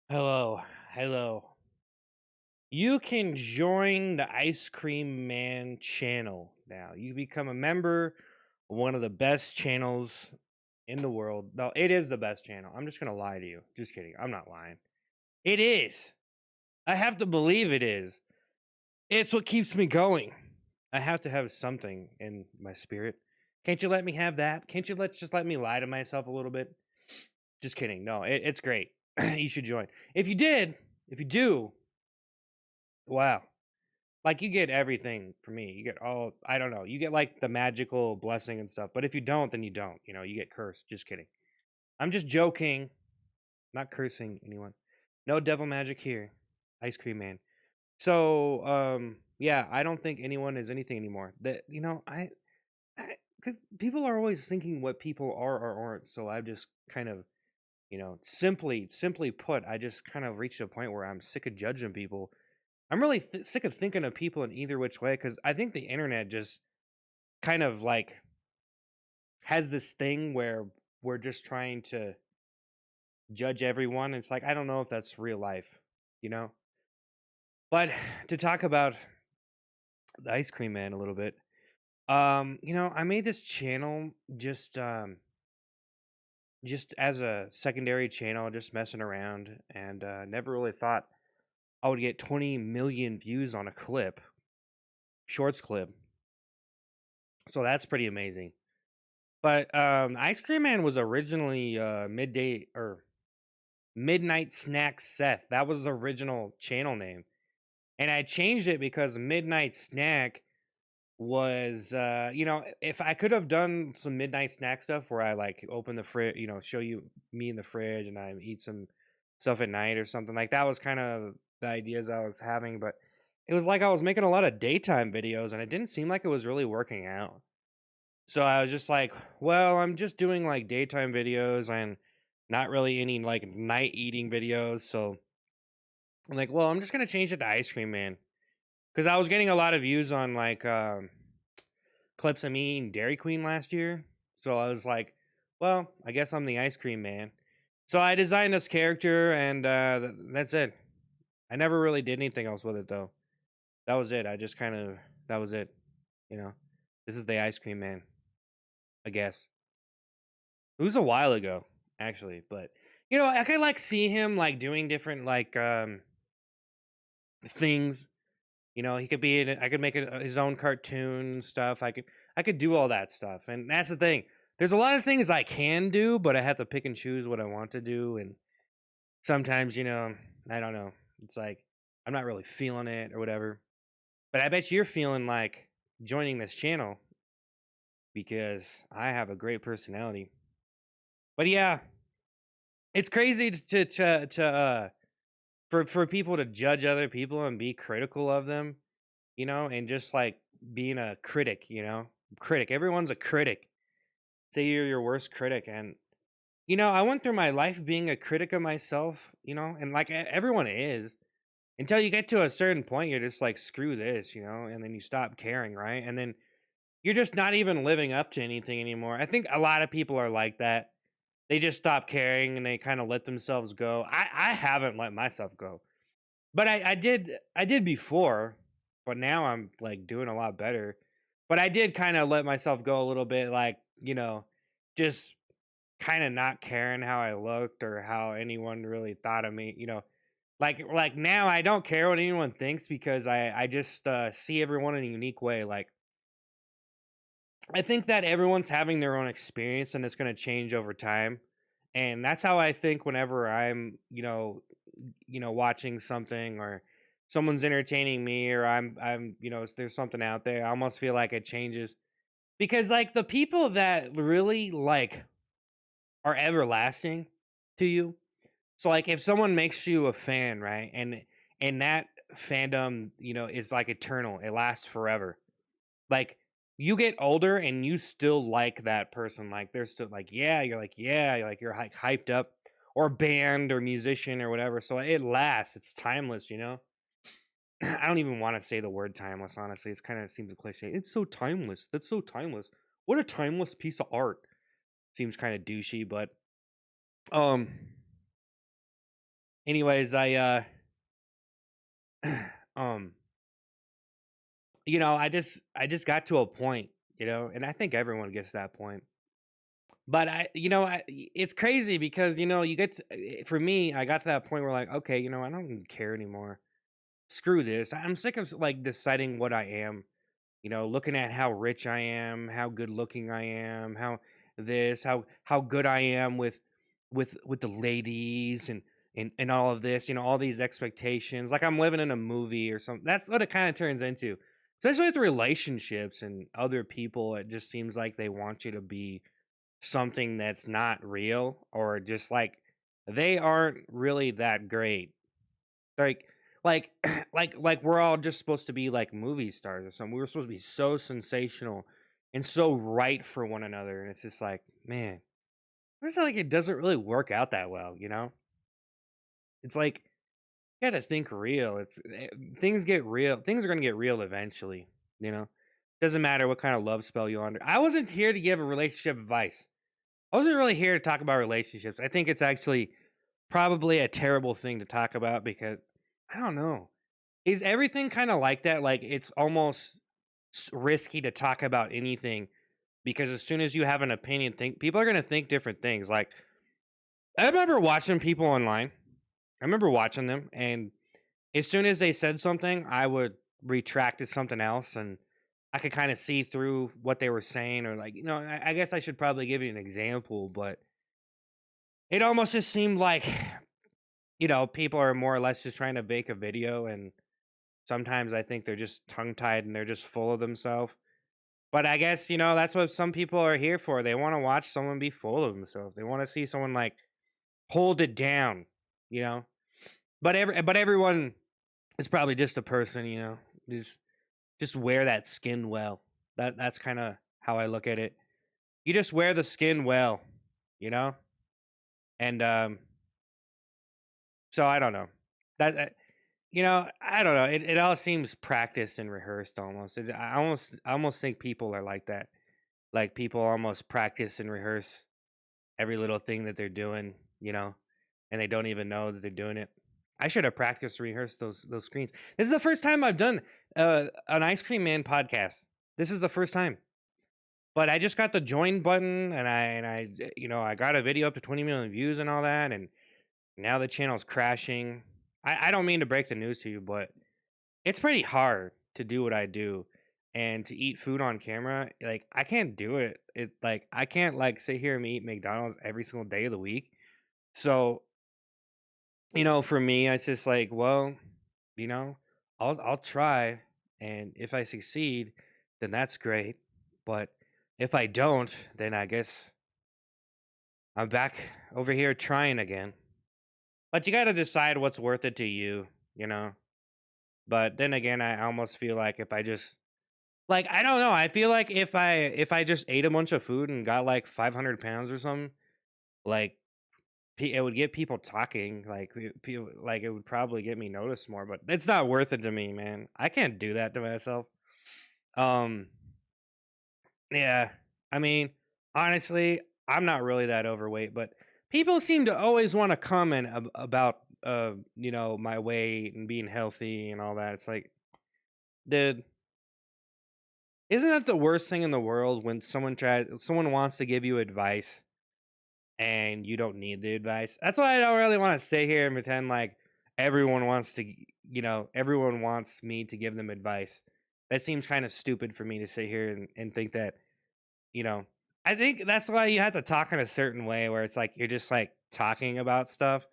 Hello, hello. You can join the Ice Cream Man channel now. You become a member of one of the best channels in the world. No, it is the best channel. I'm just gonna lie to you. Just kidding. I'm not lying. It is. I have to believe it is. It's what keeps me going. I have to have something in my spirit. Can't you let me have that? Can't you let me lie to myself a little bit? Just kidding. No, it's great. You should join. If you do, wow. Like, you get everything from me. You get all I don't know, you get, like, the magical blessing and stuff, but if you don't, then you don't, you get cursed. Just kidding. I'm just joking, not cursing anyone. No devil magic here. Ice Cream Man. So, yeah, I don't think anyone is anything anymore. That I 'cause people are always thinking what people are or aren't, so I've just kind of, simply put, I just kind of reached a point where I'm sick of judging people. I'm really sick of thinking of people in either which way because I think the internet just kind of like has this thing where we're just trying to judge everyone. It's like I don't know if that's real life, you know. But to talk about the Ice Cream Man a little bit, I made this channel just as a secondary channel, just messing around, and never really thought I would get 20 million views on a clip, shorts clip. So that's pretty amazing. But, Ice Cream Man was originally, midday or Midnight Snack Seth. That was the original channel name, and I changed it because Midnight Snack was, if I could have done some midnight snack stuff where I, like, open the fridge, show you me in the fridge and I eat some stuff at night or something, like, that was kinda the ideas I was having, but it was like I was making a lot of daytime videos, and it didn't seem like it was really working out. So I was just like, well, I'm just doing like daytime videos and not really any like night eating videos. So I'm like, well, I'm just gonna change it to Ice Cream Man because I was getting a lot of views on like clips of me eating Dairy Queen last year. So I was like, well, I guess I'm the Ice Cream Man. So I designed this character, and that's it. I never really did anything else with it though. That was it. I just kind of that was it. You know, this is the Ice Cream Man, I guess. It was a while ago, actually, but I could like see him like doing different like things. He could be in I could make his own cartoon stuff. I could do all that stuff. And that's the thing. There's a lot of things I can do, but I have to pick and choose what I want to do, and sometimes, I don't know. It's like I'm not really feeling it or whatever. But I bet you're feeling like joining this channel because I have a great personality. But yeah, it's crazy to for people to judge other people and be critical of them, and just like being a critic, critic. Everyone's a critic. Say you're your worst critic, and I went through my life being a critic of myself, and like everyone is until you get to a certain point, you're just like screw this, and then you stop caring, right? And then you're just not even living up to anything anymore. I think a lot of people are like that. They just stop caring and they kind of let themselves go. I haven't let myself go. But I did before, but now I'm, like, doing a lot better. But I did kinda let myself go a little bit, like, just kinda not caring how I looked or how anyone really thought of me, Like, now I don't care what anyone thinks because I just, see everyone in a unique way, like, I think that everyone's having their own experience and it's gonna change over time, and that's how I think whenever I'm, watching something or someone's entertaining me or there's something out there, I almost feel like it changes because like the people that really like are everlasting to you. So like if someone makes you a fan, right? And that fandom, is like eternal. It lasts forever. Like you get older and you still like that person. Like they're still like, yeah, you're like, yeah, you're like hyped up or band or musician or whatever. So it lasts. It's timeless. I don't even want to say the word timeless, honestly. It's kind of seems a cliche. It's so timeless. That's so timeless. What a timeless piece of art. Seems kind of douchey, but um Anyways, um, I just got to a point, and I think everyone gets to that point. But it's crazy because you for me, I got to that point where like, okay, I don't even care anymore. Screw this. I'm sick of like deciding what I am. Looking at how rich I am, how good looking I am, how good I am with the ladies and all of this, all these expectations. Like I'm living in a movie or something. That's what it kind of turns into. Especially with relationships and other people, it just seems like they want you to be something that's not real, or just like they aren't really that great. Like like like we're all just supposed to be like movie stars or something. We were supposed to be so sensational and so right for one another. And it's just like, man, it's like it doesn't really work out that well. It's like you gotta think real. Things get real. Things are gonna get real eventually, you know. Doesn't matter what kind of love spell you're under. I wasn't here to give a relationship advice. I wasn't really here to talk about relationships. I think it's actually probably a terrible thing to talk about because I don't know. Is everything kind of like that? Like it's almost risky to talk about anything because as soon as you have an opinion, think people are going to think different things. Like I remember watching people online. I remember watching them, and as soon as they said something, I would retract to something else, and I could kind of see through what they were saying, or like I guess I should probably give you an example, but it almost just seemed like people are more or less just trying to make a video, and sometimes I think they're just tongue tied and they're just full of themselves. But I guess, that's what some people are here for. They want to watch someone be full of themselves. They want to see someone like hold it down, you know. But everyone is probably just a person, just wear that skin well. That's kind of how I look at it. You just wear the skin well, you know? And so I don't know. I don't know. It all seems practiced and rehearsed almost. I almost think people are like that. Like people almost practice and rehearse every little thing that they're doing, and they don't even know that they're doing it. I should have practiced and rehearsed those screens. This is the first time I've done an Ice Cream Man podcast. This is the first time. But I just got the join button, and I got a video up to 20 million views and all that, and now the channel's crashing. I don't mean to break the news to you, but it's pretty hard to do what I do and to eat food on camera. Like I can't do it. It like I can't like sit here and eat McDonald's every single day of the week. So, for me, it's just like, well, you know, I'll try, and if I succeed, then that's great. But if I don't, then I guess I'm back over here trying again. But you got to decide what's worth it to you, you know. But then again, I almost feel like if I just like I don't know, I feel like if I just ate a bunch of food and got like 500 pounds or something, like it would get people talking. Like people, like it would probably get me noticed more. But it's not worth it to me, man. I can't do that to myself. Um, yeah. I mean, honestly, I'm not really that overweight, but people seem to always want to comment about my weight and being healthy and all that. It's like, dude, isn't that the worst thing in the world when someone wants to give you advice and you don't need the advice? That's why I don't really want to sit here and pretend like everyone wants me to give them advice. That seems kind of stupid for me to sit here and think that, you know, I think that's why you have to talk in a certain way where it's like you're just like talking about stuff.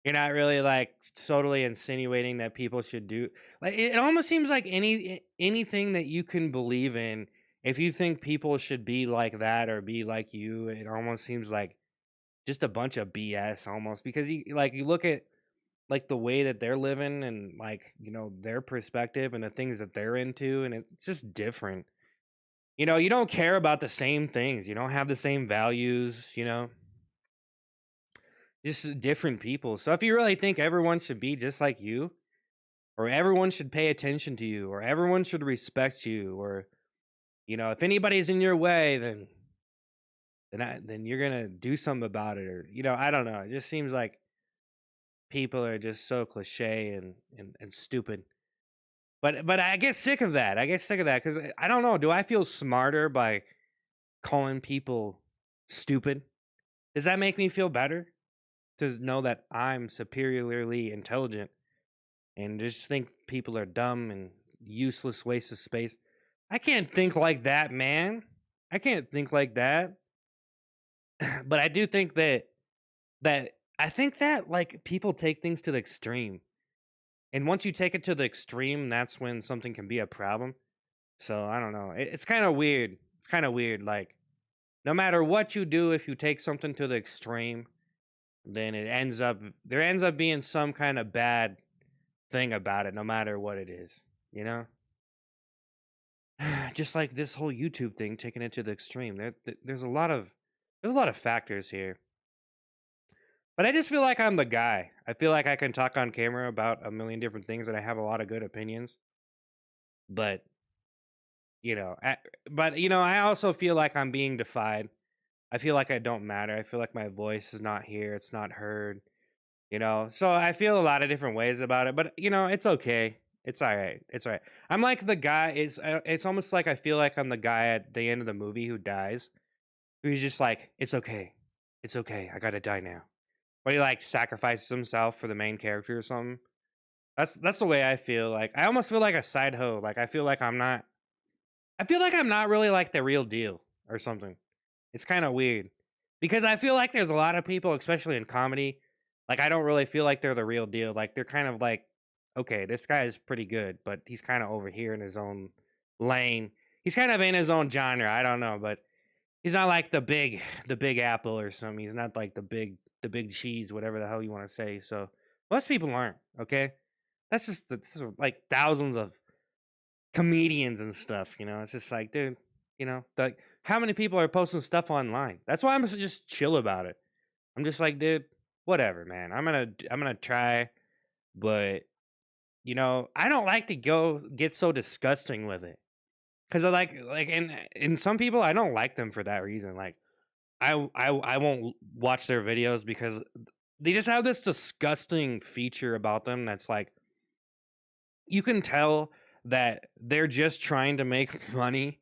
You're not really like totally insinuating that people should do like it almost seems like anything that you can believe in, if you think people should be like that or be like you, it almost seems like just a bunch of BS almost because you look at like the way that they're living and like, their perspective and the things that they're into, and it's just different. You don't care about the same things. You don't have the same values, just different people. So if you really think everyone should be just like you, or everyone should pay attention to you, or everyone should respect you, or if anybody's in your way, then you're gonna do something about it, or I don't know. It just seems like people are just so cliche and stupid. But I get sick of that. I get sick of that because I don't know. Do I feel smarter by calling people stupid? Does that make me feel better to know that I'm superiorly intelligent and just think people are dumb and useless waste of space? I can't think like that, man. I can't think like that. But I do think that I think that like people take things to the extreme. And once you take it to the extreme, that's when something can be a problem. So I don't know. It's kind of weird. It's kind of weird. Like no matter what you do, if you take something to the extreme, then there ends up being some kind of bad thing about it, no matter what it is. You know, just like this whole YouTube thing, taking it to the extreme. There's a lot of factors here. But I just feel like I'm the guy. I feel like I can talk on camera about a million different things, and I have a lot of good opinions. But you know, I also feel like I'm being defied. I feel like I don't matter. I feel like my voice is not here. It's not heard. So I feel a lot of different ways about it. But it's okay. It's all right. It's all right. I'm like the guy. It's almost like I feel like I'm the guy at the end of the movie who dies. Who's just like, it's okay. It's okay. I gotta die now. But he like sacrifices himself for the main character or something. That's the way I feel. Like I almost feel like a side hoe. Like I feel like I'm not. I feel like I'm not really like the real deal or something. It's kind of weird because I feel like there's a lot of people, especially in comedy. Like I don't really feel like they're the real deal. Like they're kind of like, okay, this guy is pretty good, but he's kind of over here in his own lane. He's kind of in his own genre. I don't know, but he's not like the big apple or something. He's not like the big cheese, whatever the hell you want to say. So most people aren't. Okay, this is like thousands of comedians and stuff. It's just like, dude, like how many people are posting stuff online? That's why I'm just chill about it. I'm just like, dude, whatever, man. I'm gonna try, but I don't like to go get so disgusting with it. Cause I like, and some people I don't like them for that reason. Like I won't watch their videos because they just have this disgusting feature about them that's like you can tell that they're just trying to make money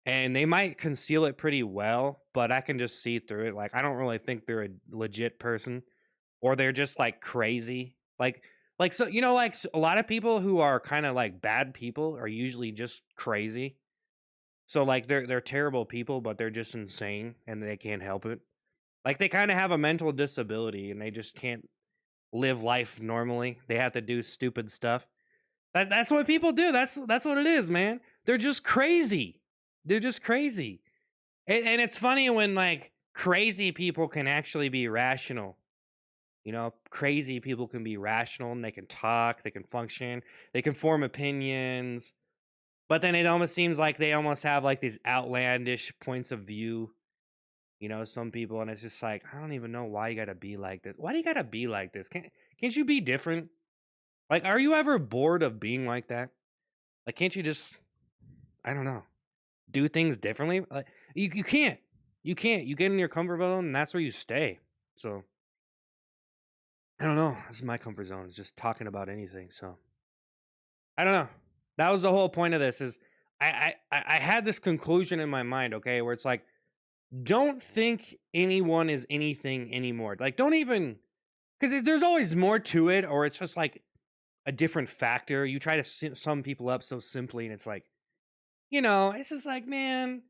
and they might conceal it pretty well, but I can just see through it. Like I don't really think they're a legit person or they're just like crazy. Like so like a lot of people who are kind of like bad people are usually just crazy. So like they're terrible people, but they're just insane and they can't help it. Like they kind of have a mental disability and they just can't live life normally. They have to do stupid stuff. That's what people do. That's what it is, man. They're just crazy. They're just crazy. And it's funny when like crazy people can actually be rational. Crazy people can be rational and they can talk, they can function, they can form opinions. But then it almost seems like they almost have like these outlandish points of view. Some people, and it's just like I don't even know why you gotta be like this. Why do you gotta be like this? Can't you be different? Like, are you ever bored of being like that? Like, can't you just, I don't know, do things differently? Like, you can't. You can't. You get in your comfort zone, and that's where you stay. So, I don't know. This is my comfort zone. It's just talking about anything. So, I don't know. That was the whole point of this. Is I had this conclusion in my mind. Okay, where it's like, don't think anyone is anything anymore. Like, don't even because there's always more to it, or it's just like a different factor. You try to sum people up so simply, and it's like, it's just like, man,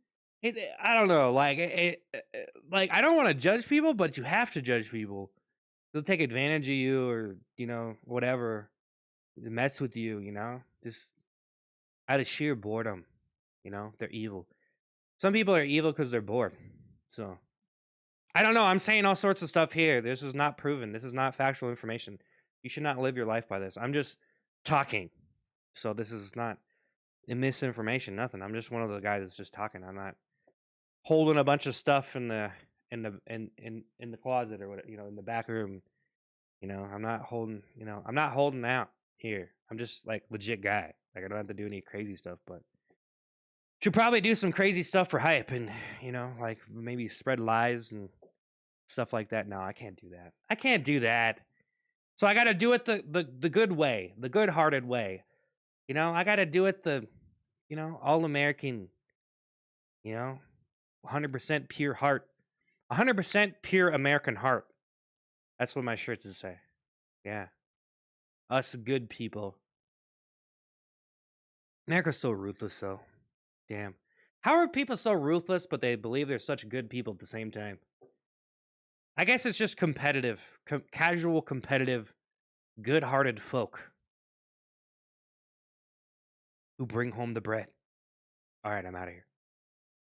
I don't know, like, like I don't want to judge people, but you have to judge people. They'll take advantage of you, or whatever, mess with you, just out of sheer boredom. They're evil. Some people are evil because they're bored. So I don't know. I'm saying all sorts of stuff here. This is not proven. This is not factual information. You should not live your life by this. I'm just talking. So this is not misinformation, nothing. I'm just one of the guys that's just talking. I'm not holding a bunch of stuff in the closet or whatever, in the back room. I'm not holding out here. I'm just like legit guy. Like I don't have to do any crazy stuff, but should probably do some crazy stuff for hype and like maybe spread lies and stuff like that. No, I can't do that. I can't do that. So I got to do it the good way, the good-hearted way. I got to do it the all American, you know, 100% pure heart. 100% pure American heart. That's what my shirt would say. Yeah. Us good people. America's so ruthless, though. Damn. How are people so ruthless, but they believe they're such good people at the same time? I guess it's just competitive, casual, competitive, good-hearted folk who bring home the bread. All right, I'm out of here.